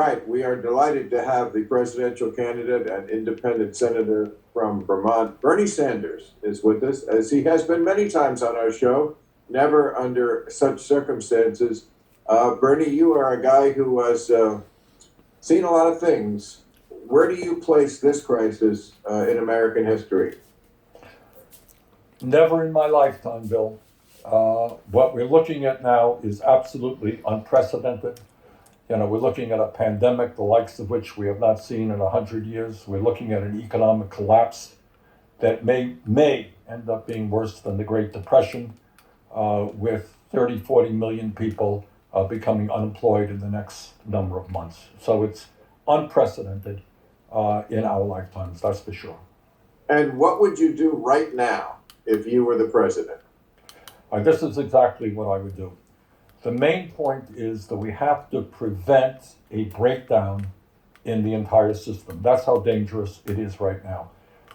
right. We are delighted to have the presidential candidate and independent senator from Vermont, Bernie Sanders, is with us, as he has been many times on our show, never under such circumstances. Bernie, you are a guy who has seen a lot of things. Where do you place this crisis in American history? Never in my lifetime, Bill. What we're looking at now is absolutely unprecedented. We're looking at a pandemic, the likes of which we have not seen in 100 years. We're looking at an economic collapse that may end up being worse than the Great Depression, with 30, 40 million people becoming unemployed in the next number of months. So it's unprecedented in our lifetimes, that's for sure. And what would you do right now if you were the president? This is exactly what I would do. The main point is that we have to prevent a breakdown in the entire system. That's how dangerous it is right now.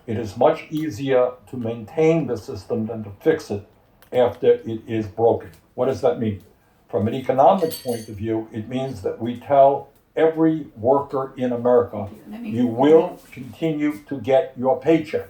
It is much easier to maintain the system than to fix it after it is broken. What does that mean? From an economic point of view, it means that we tell every worker in America, you will continue to get your paycheck.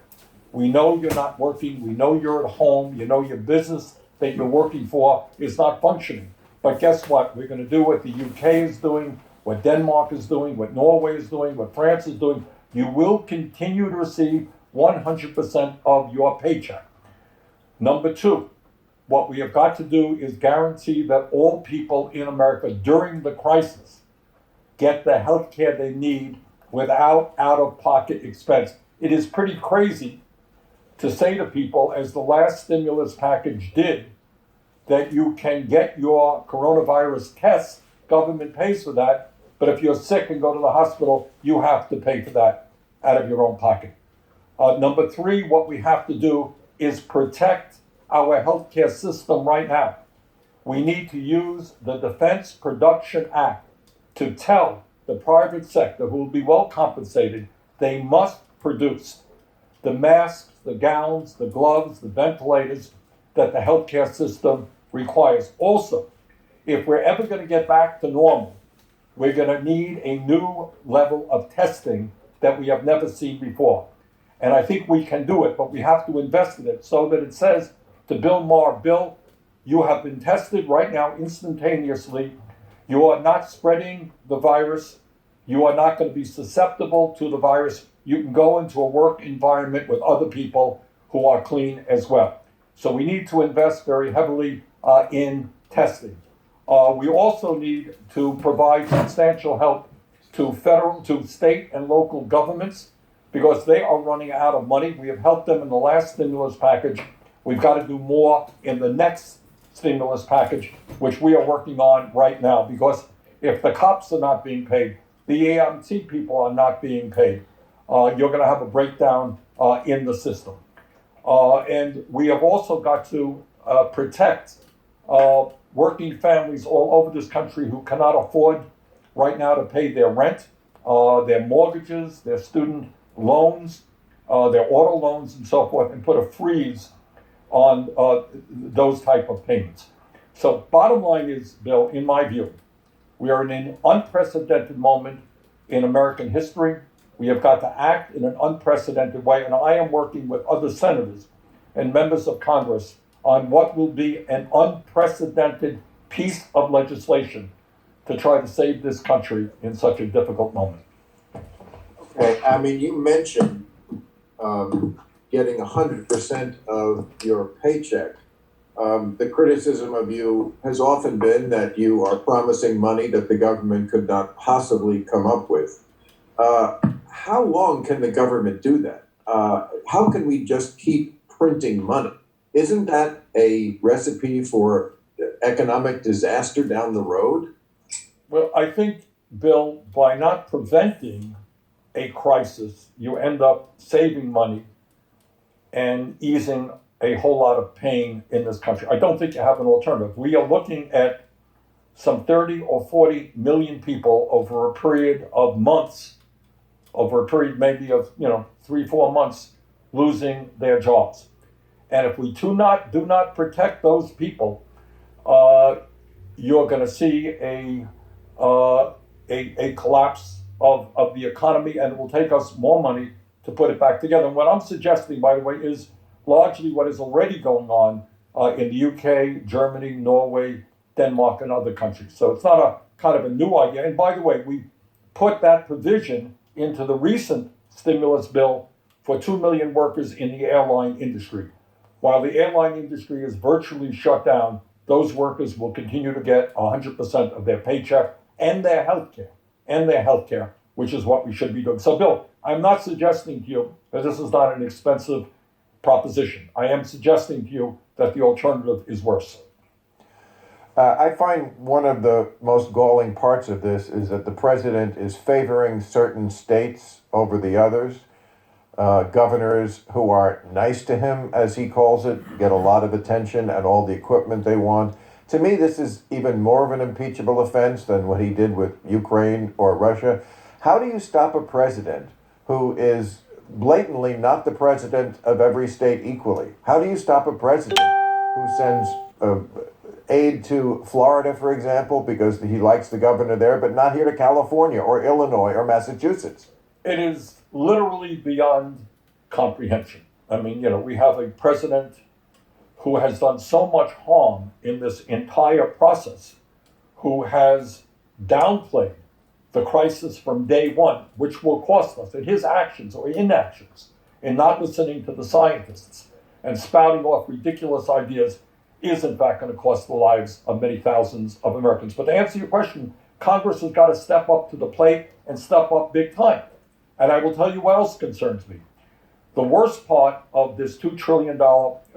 We know you're not working, we know you're at home, you know your business that you're working for is not functioning. But guess what? We're going to do what the UK is doing, what Denmark is doing, what Norway is doing, what France is doing. You will continue to receive 100% of your paycheck. Number two, what we have got to do is guarantee that all people in America during the crisis get the health care they need without out-of-pocket expense. It is pretty crazy to say to people, as the last stimulus package did, that you can get your coronavirus tests, government pays for that, but if you're sick and go to the hospital, you have to pay for that out of your own pocket. Number three, what we have to do is protect our healthcare system right now. We need to use the Defense Production Act to tell the private sector, who will be well compensated, they must produce the masks, the gowns, the gloves, the ventilators that the healthcare system requires. Also, if we're ever going to get back to normal, we're going to need a new level of testing that we have never seen before. And I think we can do it, but we have to invest in it so that it says to Bill Maher, Bill, you have been tested right now instantaneously. You are not spreading the virus. You are not going to be susceptible to the virus. You can go into a work environment with other people who are clean as well. So we need to invest very heavily in testing. We also need to provide substantial help to federal, to state and local governments because they are running out of money. We have helped them in the last stimulus package. We've got to do more in the next stimulus package, which we are working on right now, because if the cops are not being paid, the EMT people are not being paid, you're going to have a breakdown in the system. And we have also got to protect working families all over this country who cannot afford right now to pay their rent, their mortgages, their student loans, their auto loans, and so forth, and put a freeze on those type of payments. So bottom line is, Bill, in my view, we are in an unprecedented moment in American history. We have got to act in an unprecedented way, and I am working with other senators and members of Congress on what will be an unprecedented piece of legislation to try to save this country in such a difficult moment. Okay, I mean, you mentioned getting 100% of your paycheck. The criticism of you has often been that you are promising money that the government could not possibly come up with. How long can the government do that? How can we just keep printing money? Isn't that a recipe for economic disaster down the road? Well, I think, Bill, by not preventing a crisis, you end up saving money and easing a whole lot of pain in this country. I don't think you have an alternative. We are looking at some 30 or 40 million people over a period of months, over a period maybe of 3-4 months, losing their jobs. And if we do not protect those people, you're going to see a a collapse of the economy, and it will take us more money to put it back together. And what I'm suggesting, by the way, is largely what is already going on in the UK, Germany, Norway, Denmark, and other countries. So it's not a kind of a new idea. And by the way, we put that provision into the recent stimulus bill for 2 million workers in the airline industry. While the airline industry is virtually shut down, those workers will continue to get 100% of their paycheck and their health care, which is what we should be doing. So, Bill, I'm not suggesting to you that this is not an expensive proposition. I am suggesting to you that the alternative is worse. I find one of the most galling parts of this is that the president is favoring certain states over the others. Governors who are nice to him, as he calls it, get a lot of attention and all the equipment they want. To me, this is even more of an impeachable offense than what he did with Ukraine or Russia. How do you stop a president who is blatantly not the president of every state equally? How do you stop a president who sends aid to Florida, for example, because he likes the governor there, but not here to California or Illinois or Massachusetts? It is literally beyond comprehension. I mean, we have a president who has done so much harm in this entire process, who has downplayed the crisis from day one, which will cost us, and his actions or inactions in not listening to the scientists and spouting off ridiculous ideas is in fact going to cost the lives of many thousands of Americans. But to answer your question, Congress has got to step up to the plate and step up big time. And I will tell you what else concerns me. The worst part of this $2 trillion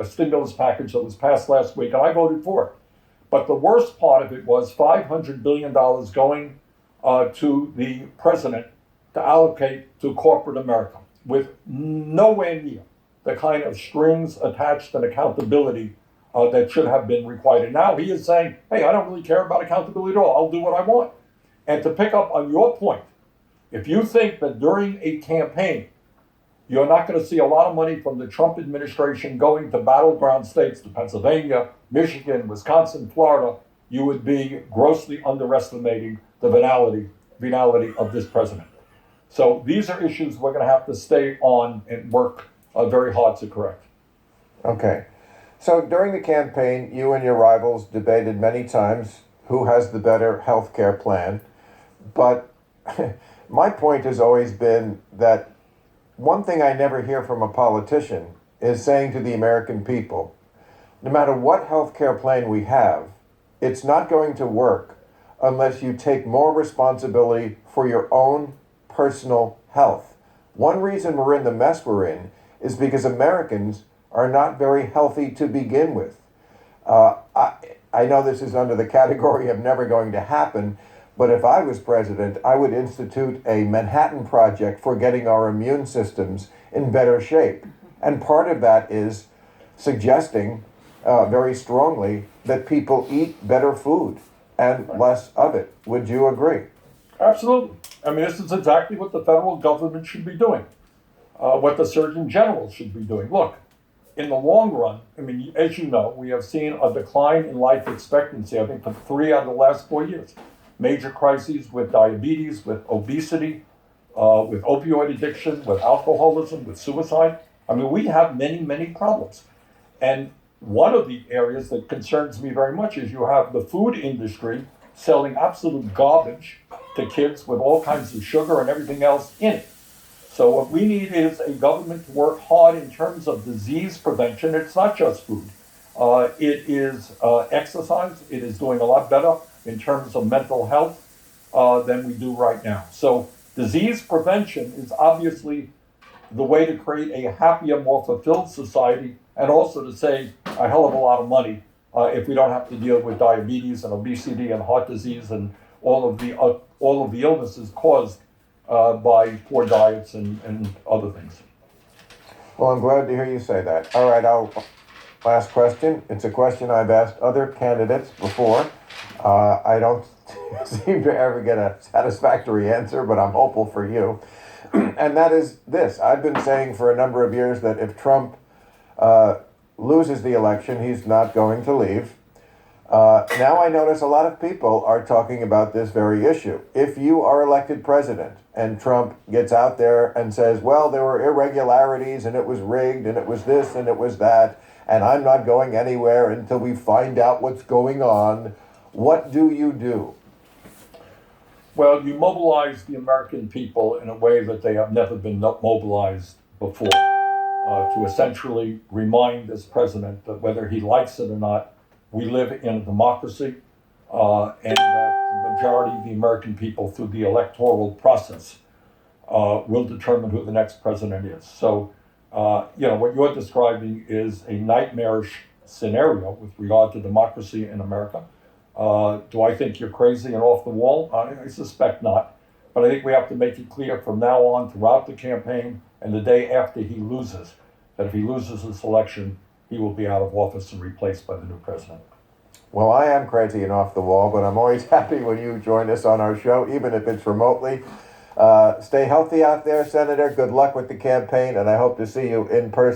stimulus package that was passed last week, and I voted for it, but the worst part of it was $500 billion going to the president to allocate to corporate America with nowhere near the kind of strings attached and accountability that should have been required. And now he is saying, hey, I don't really care about accountability at all. I'll do what I want. And to pick up on your point, if you think that during a campaign, you're not going to see a lot of money from the Trump administration going to battleground states, to Pennsylvania, Michigan, Wisconsin, Florida, you would be grossly underestimating the venality of this president. So these are issues we're going to have to stay on and work very hard to correct. Okay. So during the campaign, you and your rivals debated many times who has the better health care plan. But my point has always been that one thing I never hear from a politician is saying to the American people, no matter what health care plan we have, it's not going to work unless you take more responsibility for your own personal health. One reason we're in the mess we're in is because Americans are not very healthy to begin with. I know this is under the category of never going to happen, but if I was president, I would institute a Manhattan Project for getting our immune systems in better shape. And part of that is suggesting very strongly that people eat better food and less of it. Would you agree? Absolutely. I mean, this is exactly what the federal government should be doing, what the Surgeon General should be doing. Look, in the long run, I mean, as you know, we have seen a decline in life expectancy, I think, for 3 out of the last 4 years. Major crises with diabetes, with obesity, with opioid addiction, with alcoholism, with suicide. I mean, we have many, many problems. And one of the areas that concerns me very much is you have the food industry selling absolute garbage to kids with all kinds of sugar and everything else in it. So what we need is a government to work hard in terms of disease prevention. It's not just food. It is exercise. It is doing a lot better in terms of mental health than we do right now. So disease prevention is obviously the way to create a happier, more fulfilled society, and also to save a hell of a lot of money if we don't have to deal with diabetes and obesity and heart disease and all of the illnesses caused by poor diets and other things. Well, I'm glad to hear you say that. All right, last question. It's a question I've asked other candidates before. I don't seem to ever get a satisfactory answer, but I'm hopeful for you. And that is this. I've been saying for a number of years that if Trump loses the election, he's not going to leave. Now I notice a lot of people are talking about this very issue. If you are elected president and Trump gets out there and says, well, there were irregularities and it was rigged and it was this and it was that, and I'm not going anywhere until we find out what's going on, what do you do? Well, you mobilize the American people in a way that they have never been mobilized before, to essentially remind this president that whether he likes it or not, we live in a democracy, and that the majority of the American people, through the electoral process, will determine who the next president is. So, what you're describing is a nightmarish scenario with regard to democracy in America. Do I think you're crazy and off the wall? I suspect not. But I think we have to make it clear from now on, throughout the campaign and the day after he loses, that if he loses this election, he will be out of office and replaced by the new president. Well, I am crazy and off the wall, but I'm always happy when you join us on our show, even if it's remotely. Stay healthy out there, Senator. Good luck with the campaign, and I hope to see you in person.